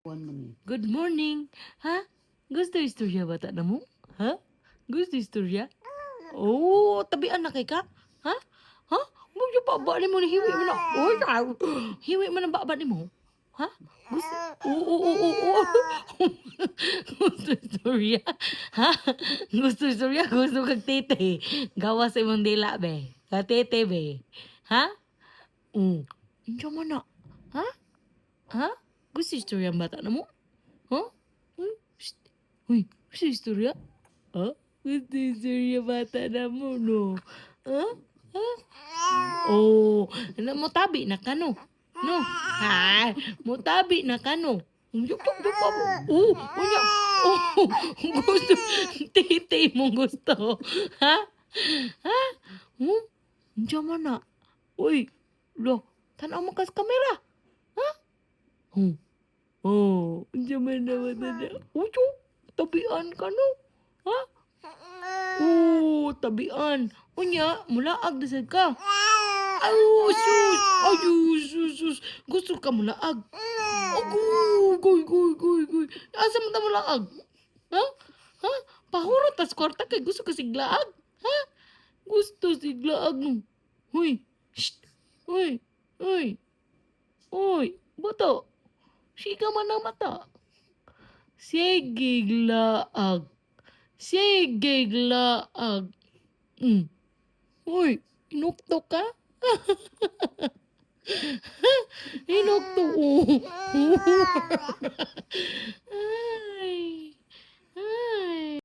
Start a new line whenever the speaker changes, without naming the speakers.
Kuan man ni.
Good morning. Ha? Gusto istorya bata na mo? Ha? Gusto istorya? Oh, tabian na kay ka? Ha? Ha? Mo pa ba ni mo ni hiwi mo na? Oy, hiwi mo na ba ni mo? Ha? Gusto? Oo. Gusto istorya? Ha? Gusto istorya? Gusto kag tete. Gawa sa imong dila, be. Ka tete, be. Ha? Inyo mo na. Ha? Ha? Gusto istorya ang bata na mo? Ha? Uy, shh. Uy, gusto istorya? Ha? Gusto istorya bata na mo, no? Ha? Ha? Oh, na mo tabi na ka, no? No? Ha? Mo tabi na ka, no? Yup, pa mo. Oh, unya. Oh, gusto. Titi mo gusto. Ha? Ha? Diyan man na. Uy, lo, tanaw mo kas kamera. Ha? Hmm. Oh, diyan na mata na. Uyo, tabian ka no. Ha? Oh, tabian. Unya, mulaag dasad ka. Ay, sus. Ay, sus. Gusto ka mulaag. Goy. Asa mo ta mulaag? Ha? Ha? Pahurot tas kwarta kay gusto ka siglaag. Ha? Gusto siglaag no. Huy. Shh. Uy. Bato. Siga man ang mata. Sige glaag. Sige glaag. Uy, inukto ka? Inukto. Ay. Ay.